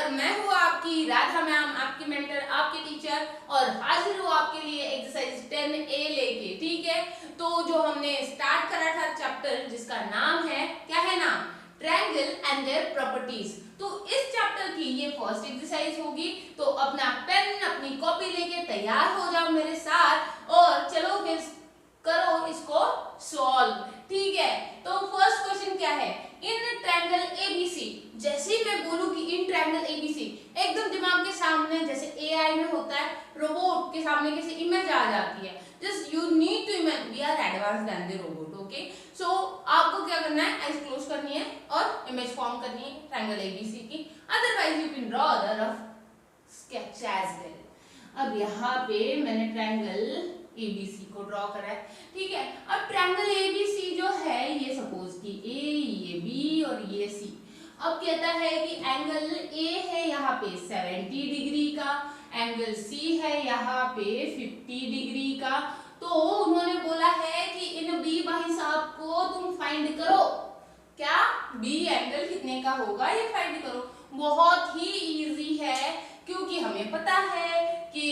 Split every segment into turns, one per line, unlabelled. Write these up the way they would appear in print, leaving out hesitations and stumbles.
और मैं हूँ आपकी राधा मैम, आपकी मेंटर, आपकी टीचर, और हाजिर हूँ आपके लिए एक्सरसाइज 10A लेके। ठीक है, तो जो हमने स्टार्ट करा था चैप्टर जिसका नाम है, क्या है नाम, ट्रायंगल एंड देयर प्रॉपर्टीज। तो इस चैप्टर की ये फर्स्ट एक्सरसाइज होगी। तो अपना पेन अपनी कॉपी लेके तैयार हो जाओ मेरे साथ और चलो फिर करो इसको सॉल्व। ठीक है, तो फर्स्ट क्वेश्चन क्या है, इन ट्रायंगल एबीसी। जैसे ही मैं बोलूं कि इन ट्रायंगल एबीसी, एकदम दिमाग के सामने जैसे एआई में होता है, रोबोट के सामने कैसे इमेज आ जाती है। Just you need to imagine, we are advance than the robot. Okay, so आपको क्या करना है, आईज क्लोज करनी है और इमेज फॉर्म करनी है ट्रायंगल एबीसी की। Otherwise you can draw the rough sketch as well. अब यहाँ पे मैंने ट्रायंगल एबीसी को ड्रॉ करा है। ठीक है, अब ट्रायंगल एबीसी जो है, ये सपोज कि ए, ये बी और ये सी। अब कहता है कि एंगल ए है यहाँ पे 70 डिग्री का, एंगल सी है यहाँ पे 50 डिग्री का। तो उन्होंने बोला है कि इन बी भाई साहब को तुम फाइंड करो, क्या बी एंगल कितने का होगा ये फाइंड करो। बहुत ही इजी है, क्योंकि हमें पता है कि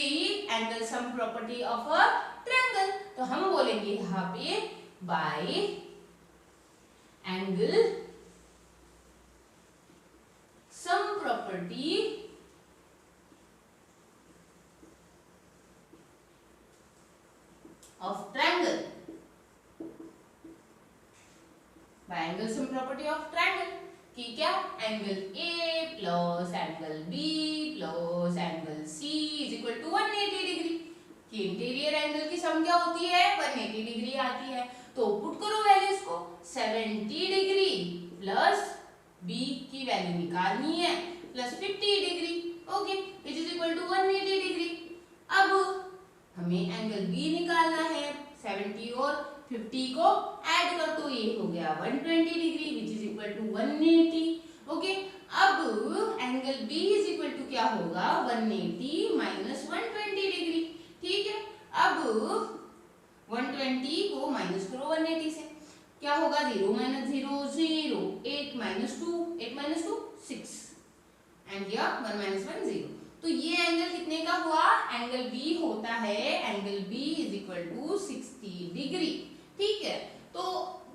angle sum property of a triangle. तो हम बोलेंगे यहाँ पे by angle sum property of triangle, by angle sum property of triangle कि क्या, angle A plus angle B plus angle C is equal to 180 degree. कि इंटीरियर एंगल की sum क्या होती है, 180 डिग्री आती है। तो पुट करो वैल्यूज को, 70 डिग्री प्लस बी की वैल्यू निकालनी है plus 50 degree, okay, which is equal to 180 degree. अब हमें एंगल बी निकालना है, 70 और 50 को ऐड कर दो, ये हो गया 120 degree which is equal to 180। Okay, अब angle B is equal to क्या होगा, 180 माइनस 120 डिग्री। ठीक है, अब 120 को माइनस करो 180 से, क्या होगा, 0 minus 0 0, 8 minus 2 8 minus 2 6, and here 1 minus 1 0। तो ये एंगल कितने का हुआ, एंगल बी होता है, angle B is equal to 60 degree. ठीक है, तो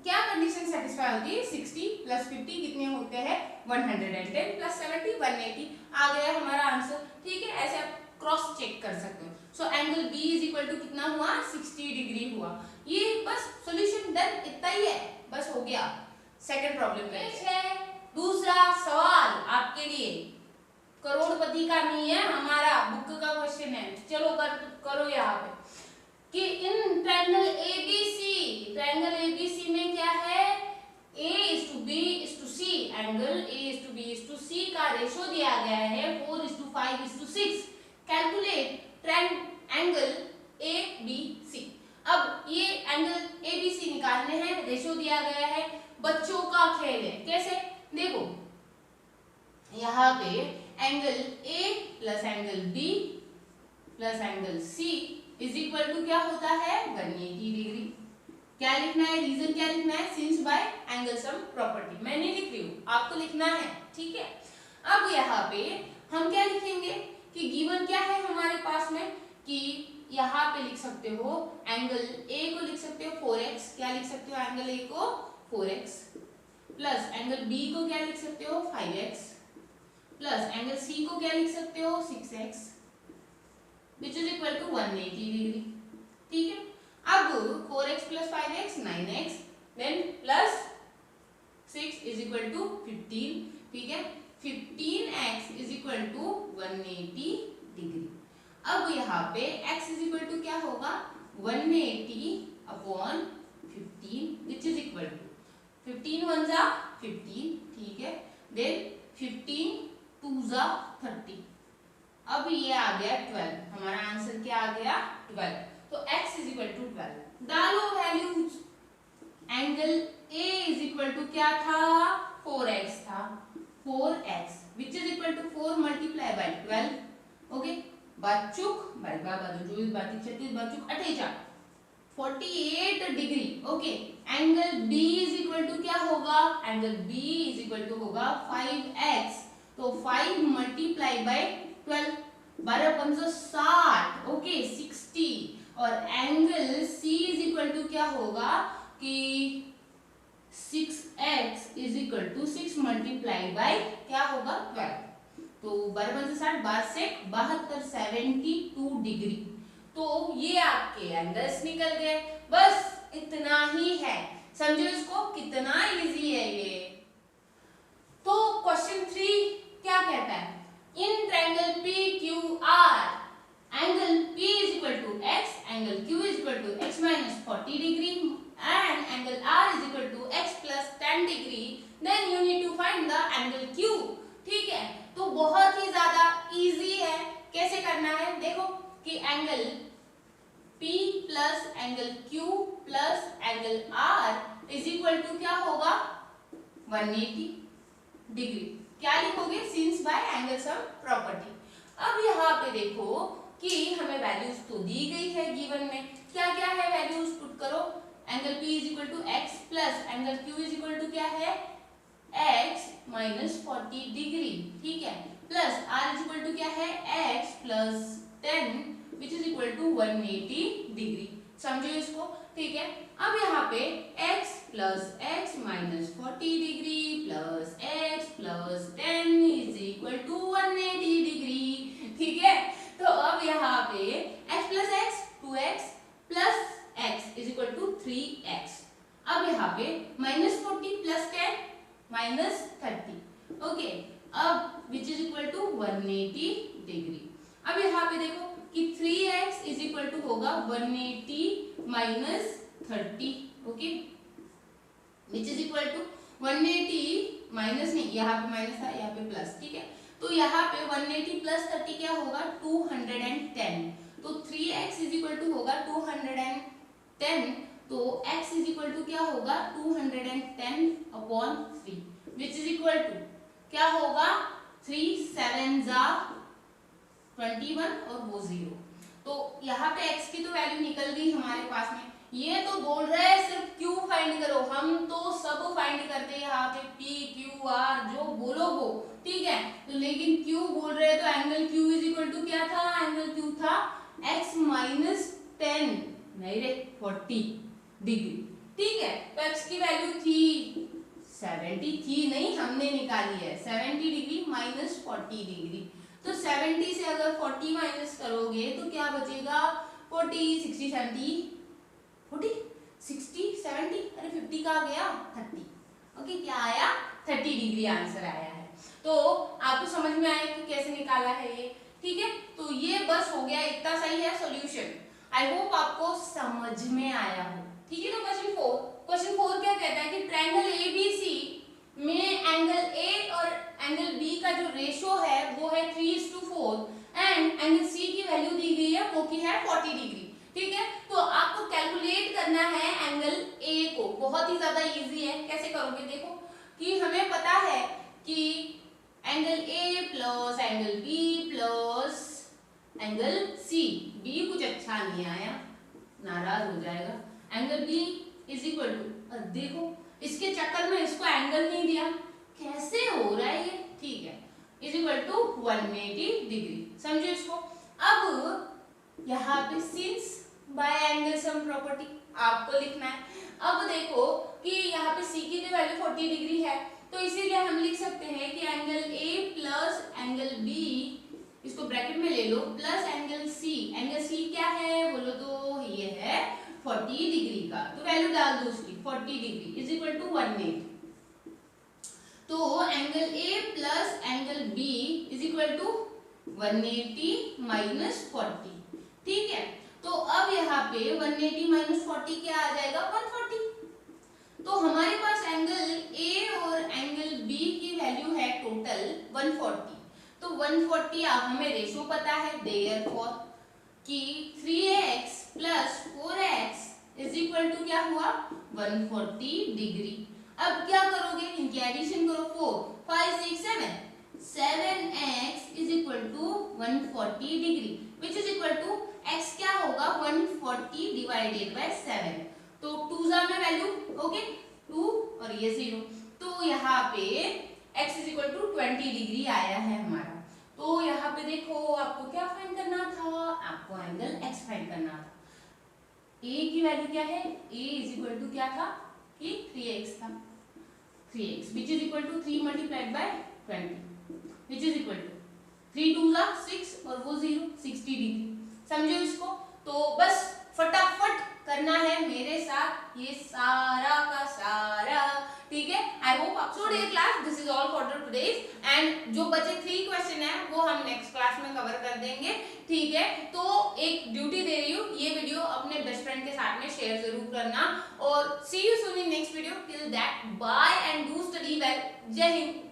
क्या कंडीशन सेटिस्फाई होती है, 60 प्लस 50 कितने होते हैं, 110 प्लस 70 180 आ गया हमारा आंसर। ठीक है, ऐसे आप क्रॉस चेक कर सकते हो। So angle B is equal to कितना हुआ, 60 डिग्री हुआ। ये बस सॉल्यूशन डन, इतना ही है, बस हो गया। सेकंड प्रॉब्लम है, दूसरा सवाल आपके लिए, करोड़पति का नहीं है, हमारा बुक का क्वेश्चन है। चलो करो यहाँ पे कि in triangle ABC, triangle ABC में क्या है, A is to B is to C, angle A is to B is to C का रेशो दिया गया है 4 is to 5 is to 6। Calculate angle ABC। अब ये एंगल ABC निकालने हैं, रेशो दिया गया है, बच्चों का खेल है। कैसे, देखो यहाँ पे angle A plus angle B plus angle C is equal to क्या होता है, 180 डिग्री। क्या लिखना है, रीजन क्या लिखना है, since by angle sum property. मैं नहीं लिख रही हूँ, आपको लिखना है। ठीक है, अब यहाँ पे हम क्या लिखेंगे कि गिवन क्या है हमारे पास में, कि यहाँ पे लिख सकते हो एंगल A को लिख सकते हो 4x, क्या लिख सकते हो एंगल A को 4x, प्लस एंगल B को क्या लिख सकते हो 5x, प्लस एंगल C को क्या लिख सकते हो 6x, which is equal to 180 degree. ठीक है, अब 4x plus 5x 9x, then plus 6 is equal to 15। ठीक है, 15x is equal to 180 degree. अब यहाँ पे x इज इक्वल टू क्या होगा, 180 upon 15 which is equal to 15 1 जा 15। ठीक है, देन 15 2 जा 30। अब ये आ गया 12, हमारा आंसर क्या आ गया 12। तो x इज इक्वल टू 12 डालो values. Angle A is equal to क्या था, 4x था, 4x which is equal to 4 multiply by 12। Okay, बाचुक बरगा बाजू 24 32 36 बाचुक 48 48 degree. Okay, angle B is equal to क्या होगा, angle B is equal to होगा 5x। तो 5 मल्टीप्लाई बाय 12, 12×60, ओके 60। और angle C is equal to क्या होगा कि 6x is equal to 6 multiply by क्या होगा 12, तो 12×60, 12 से 72, 72 डिग्री। तो ये आपके एंगल्स निकल गए, बस इतना ही है, समझो इसको कितना इजी है ये। तो क्वेश्चन 3 क्या कहता है, in triangle PQR angle P is equal to x, angle Q is equal to x minus 40 degree and angle R is equal to x plus 10 degree, then you need to find the angle Q। ठीक है, तो बहुत ही ज्यादा easy है, कैसे करना है देखो कि angle P plus angle Q plus angle R is equal to क्या होगा 180 डिग्री। क्या लिखोगे, since by angle sum property. अब यहाँ पे देखो कि हमें वैल्यूज तो दी गई है गिवन में, क्या क्या है वैल्यूज पुट करो, angle P is equal to x plus angle Q is equal to क्या है x minus 40 डिग्री, ठीक है, plus R is equal to क्या है x plus 10 which is equal to 180 degree, समझो इसको। ठीक है, अब यहाँ पे x plus x minus 40 degree plus x plus 10 is equal to 180 degree. ठीक है, तो अब यहाँ पे x plus x 2x plus x is equal to 3x। अब यहाँ पे -40 plus 10 -30, ओके, अब which is equal to 180 degree. अब यहाँ पे देखो कि 3x इज इक्वल टू होगा 180 minus 30, okay, which is equal to 180 minus नहीं, यहाँ पे माइनस था यहाँ पे प्लस, ठीक है, तो यहाँ पे 180 प्लस 30 क्या होगा 210, तो 3x इज इक्वल टू होगा 210, तो x इज इक्वल टू क्या होगा 210/3 विच इज इक्वल टू क्या होगा 3 7 जा 21 और वो 0। तो यहाँ पे x की तो वैल्यू निकल गई हमारे पास में, ये तो बोल रहा है सिर्फ q फाइंड करो, हम तो सब फाइंड करते हैं यहाँ पे p q r जो बोलो वो, ठीक है, तो लेकिन q बोल रहे हैं तो angle q is equal to क्या था, एंगल q था x minus 10 नहीं रे 40 डिग्री, ठीक है, तो x की वैल्यू थी 70 थी नहीं, हमने निकाली है 70 डिग्री माइनस 40 डिग्री, तो 70 से अगर 40 माइनस करोगे तो क्या बचेगा 40 60 70 40 60 70 अरे 50 का गया 30, ओके, क्या आया 30 डिग्री आंसर आया है। तो आपको समझ में आया कि कैसे निकाला है ये, ठीक है, तो ये बस हो गया, इतना सही है सॉल्यूशन। आई होप आपको समझ में आया हो, ठीक है। तो क्वेश्चन 4 क्या कहता है कि ट्रायंगल ABC में एंगल A और एंगल B का जो रेशो है वो है 3:4 एंड एंगल C की वैल्यू दी गई है वो की है 40 डिग्री, ठीक है। तो आपको कैलकुलेट करना है एंगल A को, बहुत ही ज्यादा इजी है, कैसे करोगे देखो कि हमें पता है कि angle A plus angle B plus angle C, B कुछ अच्छा नहीं आया नाराज हो जाएगा, angle B is equal to, देखो इसके चक्कर में इसको एंगल नहीं दिया, कैसे हो रहा है ये, ठीक है, इज इक्वल टू 180 डिग्री, समझो इसको। अब यहाँ पे since by angle sum property आपको लिखना है। अब देखो कि यहाँ पे C की तो वैल्यू 40 डिग्री है, तो इसीलिए हम लिख सकते हैं कि angle A plus angle B, इसको ब्रैकेट में ले लो, plus angle C, angle C क्या है बोलो तो ये है 40 डिग्री का, तो वैल्यू डाल दो उसकी 40 डिग्री इज इक्वल टू 180, तो angle A plus angle B is equal to 180 minus 40, ठीक है। तो अब यहाँ पे 180 माइनस 40 क्या आ जाएगा 140, तो हमारे पास एंगल A और एंगल B की वैल्यू है टोटल 140, तो 140 हमें रेशो पता है, देयरफॉर कि 3x plus 4x is equal to क्या हुआ 140 डिग्री। अब क्या करोगे, इनकी एडिशन करो, 4 5 6 7x is equal to 140 degree which is equal to x क्या होगा 140 डिवाइडेड बाय 7, तो 2 जा में वैल्यू, ओके 2 और ये 0, तो यहाँ पे x is equal to 20 degree आया है हमारा। तो यहाँ पे देखो आपको क्या फाइंड करना था, आपको एंगल x फाइंड करना था। a की वैल्यू क्या है, a इज इक्वल टू क्या था कि 3x था, 3x which is equal to 3 multiplied by 20 which is equal to 3 2 जा 6 और वो 0, 60 डिग्री। समझो इसको? तो बस फटाफट करना है मेरे साथ ये सारा का सारा, ठीक है। आई होप आप so dear class this is all for today's, and जो बचे 3 क्वेश्चन है वो हम नेक्स्ट क्लास में कवर कर देंगे, ठीक है। तो एक ड्यूटी दे रही हूँ, ये वीडियो अपने बेस्ट फ्रेंड के साथ में शेयर जरूर करना, और see you soon in next video. Till that bye and do study well. जय हिंद।